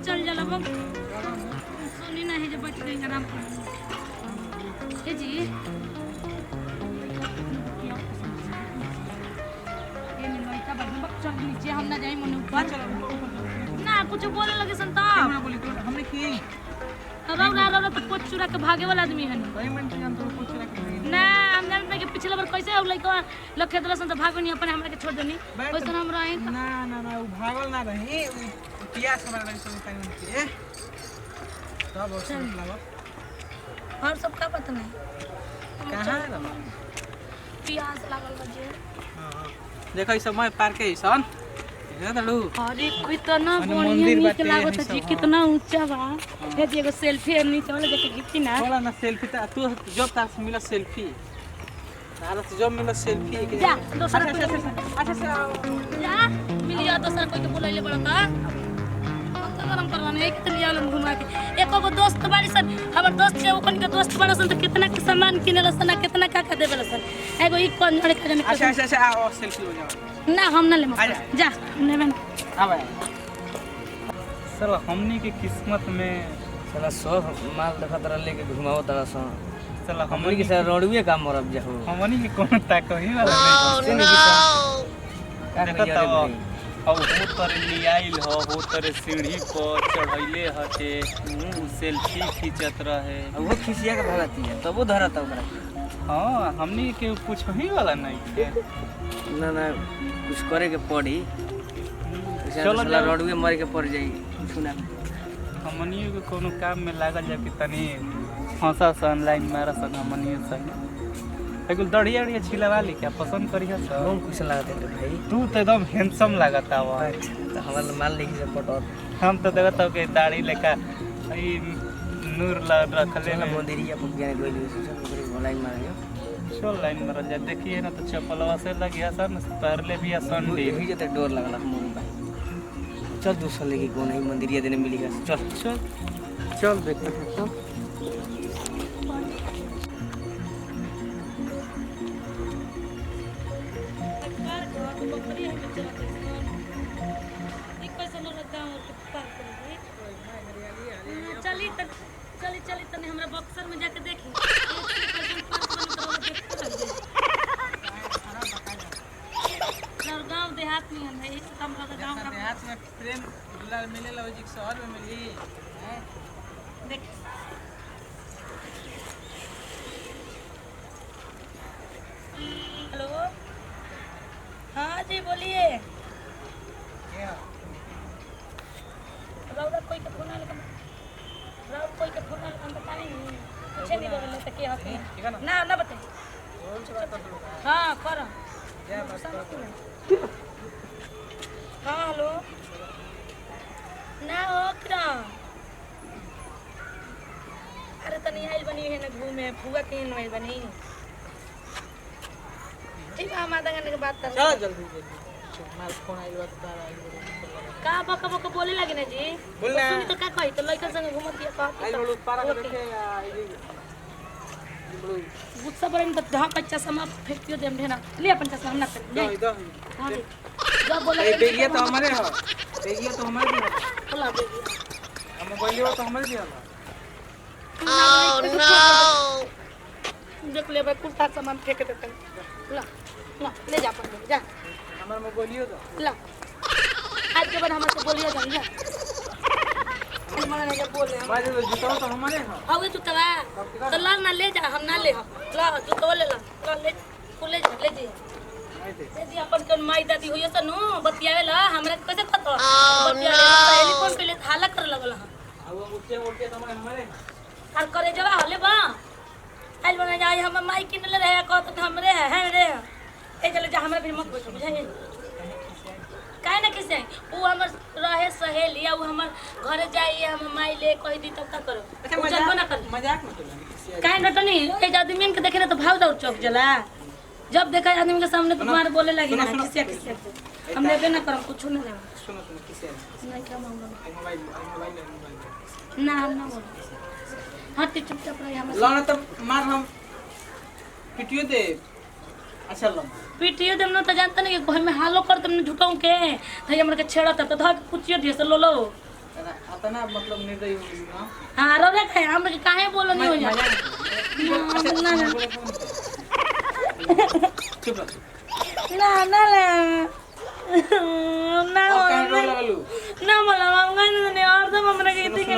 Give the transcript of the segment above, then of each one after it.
चल जाला वो सुनी ना है जो बैठ गई आराम कर हे जी ये मिलवाई का बदन बक चल नीचे हम ना जाए मने ऊपर चलो ना कुछ बोले लगे संता हमरा बोली तो हमने की रौरा तो कोच चुरा के भागे वाला आदमी है भाई मन जान तो कोच चुरा के ना हम जानते कि पिछला बार कैसे हो लइका लखे दलसन तो भागो नहीं अपन हमरा के छोड़ देनी ओइसन हम रहे ना ना ना वो भागल ना रही पियास हमरा लगे सब टाइम के तब और सब लागल और सब का पता नहीं कहां है पियास लागल बजे हां देखो ई समय पार के सन है ना लू अरे कितना बढ़िया निक लागत जी कितना ऊंचा बा हे जी एगो सेल्फी नीचे वाला देख खींची ना बोला ना सेल्फी तू जब तास मिला सेल्फी तारा से जब मिला सेल्फी के जा दोसर अच्छा जा मिलिया दोसर कोई के बुलाइले बड़ा का गरम करवाने एक तो लिया लन घुमा के एको गो दोस्त बाड़ी सन हमर दोस्त के ओकन के दोस्त बड़ा सन तो कितना के सामान किनेला सन कितना का देबेला सन एगो ई कोन जड़े के अच्छा आओ सेल्फी हो जाओ ना हम ना ले जा नेबे ना आवे साला हमनी के किस्मत में साला सब माल देखत रह लेके घुमाओ तरा सन साला हमनी के सारा रोडवे काम मरब जाहो हमनी के कोन ताकही वाला नहीं देखत आओ अब वो तरह लियाइल हो वो तरह सीढ़ी पर चढ़ैले हटे सेल्फी खींचत रहे वो खिसिया के भगती है तब वो धरत ओकरा हां हमनी के कुछ ही वाला नहीं है ना ना कुछ करे के पड़ी चलो साला रोडवे मर के पड़ जाई सुना हमनी के कोनो काम में लागल जा कि तनी हंसा सन लाइन मारा सन हमनी सन एगो दढ़िया दढ़िया छिलवा ली क्या पसंद करिया सब कौन कुछ लागत है भाई तू तो एकदम हैंडसम लागता हुआ तो हमारा माल लेके से पटोर हम तो देखत हो के दाढ़ी लेका ई नूर ला रखले ना हैं मंदिरिया पगिया गोली से लाइन मारियो चल लाइन मारल जा देखिए ना तो चप्पलवा से लगिया सन पहले भी आसन दी भी जते डोर लगला मोर भाई चल दूसरा लेके कौन है मंदिरिया देने मिलेगा चल चल देखते हैं तो चली तने हमरा बक्सर में जाके देखी गाँव देहात में है इस काम का गाँव का देहात में प्रेम दुलार मिले लॉजिक शहर में मिली हैं देख हेलो हाँ जी बोलिए रौदा कोई के फोन आले राउत कोई के फोन आले बताई नहीं कुछ नहीं बोले तो क्या होता ना ना बताई हाँ कर हाँ हेलो ना ओकरा अरे तनी आइल बनी है ना घूमे फुआ के आइल बनी ठीक है हम आधा घंटे के बाद चल जल्दी माल फोन आइल बात तारा का बका बका बोले लगे ना जी बोलना सुनी तो का कही तो लइका संग घुमत दिया का आइल बोलू पारा के देखे आई बोलू गुस्सा बरन तो ढा बच्चा समा फेंकियो देम ढेना ले अपन चश्मा हम ना कर ले इधर हां दे जब बोले ए बेगिया तो हमारे हो बेगिया तो हमारे भी हो बोला बेबी हम बोलियो तो हमारे भी हो देख ले भाई कुर्ता सामान फेंक देते ला ला ले जा अपन जा हमारे में बोलियो तो ला आज के बाद हमारे से बोलियो जान जा हमारा नहीं बोले हम बाजे तो जुटाओ तो हमारे हो आवे तू तवा तो ला ना ले जा हम ना ले हम ला तू तो ले ला ले तू ले जा ले जी यदि अपन कौन माई दादी होइए त नु बतियावेला हमरा कैसे पता बतियावेला पहले कौन पहले हाला कर लगल हां अब उठे तो हमारे हर करे जवा हले बा आइल बना जाई हम माई किन ले रहे कहत त हमरे है रे ए चले जा हमरा भी मत बोल बुझाई काहे ना किसे वो हमर रहे सहेली आ वो हमर घर जाई हम माई ले कह दी तब का करो अच्छा जन्म ना कर मजाक मत कर काहे न तनी ए आदमी के देखे ना तो भाव दौड़ चौक जला जब देखा आदमी के सामने तो तुम्हारे बोले लगी ना किसे हम लेबे ना करम कुछ ना ले सुनो किसे नहीं क्या मांगो मोबाइल ना हम ना बोल हट चुपचाप रह हम लाना तो मार हम पिटियो दे अच्छा लो पीटियो देम न त जानत नहीं कि घर में हालो कर तुमने झुकाऊ के थई हमर के छेड़ा त धक कुचियो दिए से लो लो अतना मतलब निर्दयी हो गई ना। हां रो रे खाए हम के काहे बोलो नहीं हो जा ना ना चुप रह। ना ना ना और कहीं रो लगलू ना बोला हम नहीं और सब हमरा के इतने के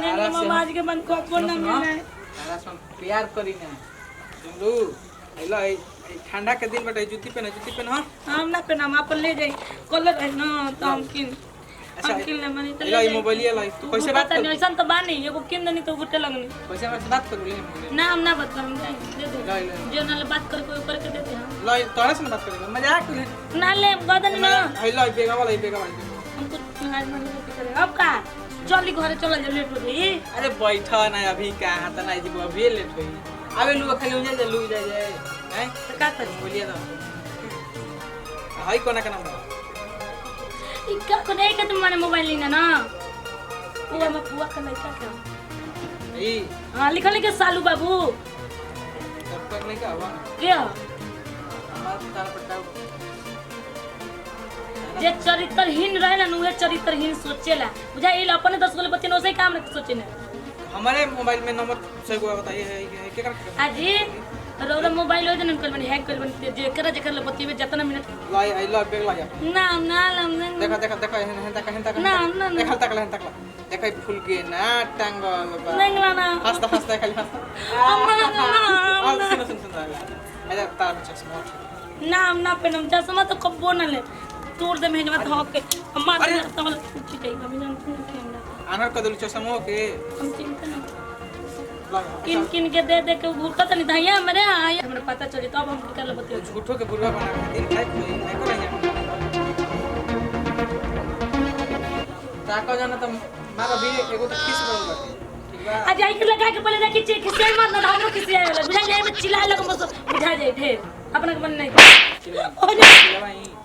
नहीं मामा आज के मन को फोन ना मिले तारा संग प्यार करी ना सुनलू हेलो ठंडा के दिन बटे जूती पहन हां हम ना पे नाम अपन ले जाई कलर है ना तो हम किन अच्छा ले मनी तो ले मोबाइल लाई तू कैसे बात कर ऐसा तो बानी एगो किन नहीं तो गुटे लगनी कैसे बात कर ले ना हम ना बता हम दे दे लाई जो ना बात कर कोई ऊपर के देते हम लाई तोरा से बात करेंगे मजाक ले ना ले गदन ना हेलो बेगा वाला हमको आज मन करे अब का जल्दी घरे चला जा लेट हो गई अरे बैठा ना अभी कहां तना जी अभी लेट होई आवे लू खाली उजे ले लू जाए हैं तो का कर बोलिए तो हाई कोना का नाम इक्का को नहीं के तुम माने मोबाइल लेना ना पुआ में पुआ का लड़का का ई हां लिखल के सालू बाबू सब करने का हुआ क्या हमारा तार पटाओ जे चरित्रहीन रहेला नु चरित्रहीन सोचेला बुझा इल अपने 10 गोले बच्चे नोसे काम नहीं सोचे ने हमारे मोबाइल में नंबर सही को बताइए है क्या कर आजी रोरा मोबाइल हो जन कल बनी हैक कर बनी जे करा जे कर बत्ती में जितना मिनट लाई आई लव बैग ला जा ना ना देखा हेंता ना ना देखा तकला देखा फूल के ना टांगल बा नहीं ना हंसता खाली हंसता सुन अरे तार चश्मा ना पे नम चश्मा तो कब्बो ना ले तोड़ दे में जब धोक के हमार तो पूछी जाई अभी ना कैमरा आनर कदल चश्मा के हम चिंता ना किन के दे के भूलता नहीं था मेरे हमरा पता चली तब हम कर ले बतियो झूठो के बुरवा बना के दिन खाई कोई नहीं ताको जाना तो मारा भी एगो तो खींच बनल बाटे ठीक बा आज आई के लगा के पहले देखी चे किसी मत ना हमरो किसी आए वाला बुझा जाए में चिल्लाए लगे बस बुझा जाए ढेर अपना के मन नहीं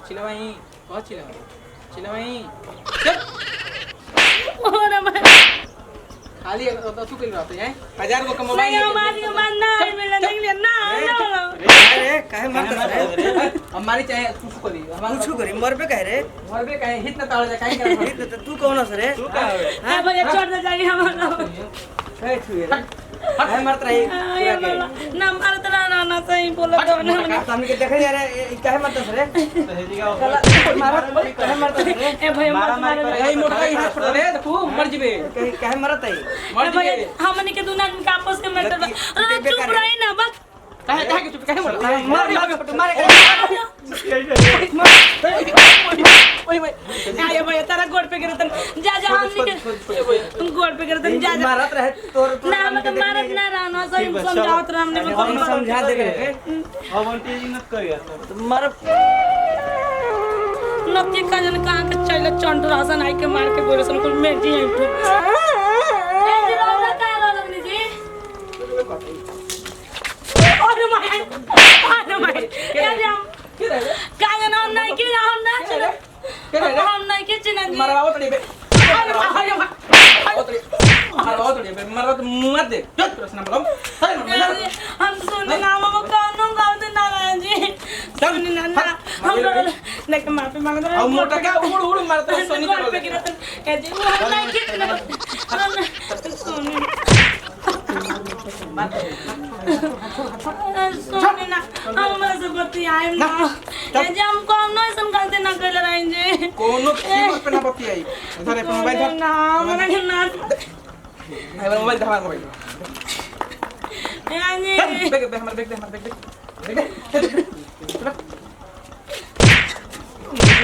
चिलवाई बहुत चिलवाई चल ओ रे मैं खाली तो तू कर रहते हैं 1000 को मोबाइल नहीं मार ना मिला नहीं ना अरे काहे मारता रे हमारी चाहे कुछ करी कुछ करी मरबे काहे रे मरबे काहे हित न ताड़ जा काहे कर तू कौन है रे तू का हां भैया छोड़ दे जाइए हम काहे छुए रे काहे मारत रही पूरा के ना मारत ना सही बोलो तो ना हम के देखे यार काहे मारत रे मारत काहे मारत रे ए भैया मार ए मोटा हाथ छोड़ रे देखो मर जबे काहे मारत है मर जबे हमनी के दुना के आपस के मैटर अरे चुप रही ना बस काहे के चुप काहे मर मारे ओए भाई आया भैया तारा गोड़ पे गिरतन जा हमनी के गोड़ पे गिरतन जा मारत रहे तोर ना हम के मारत ना रहना सही समझावत रह हमने हम समझा दे रे अब अंटी जी मत करिया मार नती का जन कहां के चले चंट रासन आई के मार के बोले सन कुल में जी आई ए जी रोला का रोलनी जी अरे माय क्या जाम के रे का ना नहीं के हम ना चलो के रे हम नहीं के चिना जी मरवाओ तड़ी बे मरवाओ तड़ी बे मरवा तो मुंह दे चल प्रश्न बोलो हम सुन ना हम कानून गाँव दे ना जी सुन ना हम लेके माफी मांग दे अब मोटा का उड़ उड़ मारता है सोनी गोड़ पे गिरतन ए जी वो हम नहीं के चिना सुन सुन ना हमरा से बती आए ना ए जी हम कौन नहीं सुन गलती ना कर रहे जी कोनो कीमत पे ना बती आई इधर अपन मोबाइल धर ना हमरा के ना है मोबाइल धर मोबाइल यानी बैग हमारे बैग दे बैग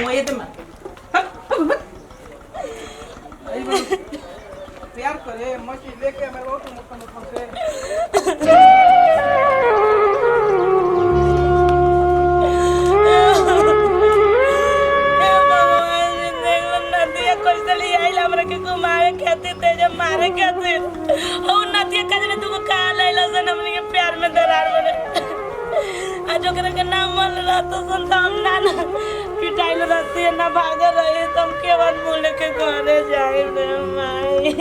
मुझे तो मत प्यार करे मछली लेके मैं बहुत मुक्त से मारे कहते और नदिया कजने तू का लैला सन हमनी के प्यार में दरार बने आज ओकरा के नाम मल रहा तो संतान ना पिटाइल रहती ना भागे रहे तुम के बाद बोले के घरे जाए रे माई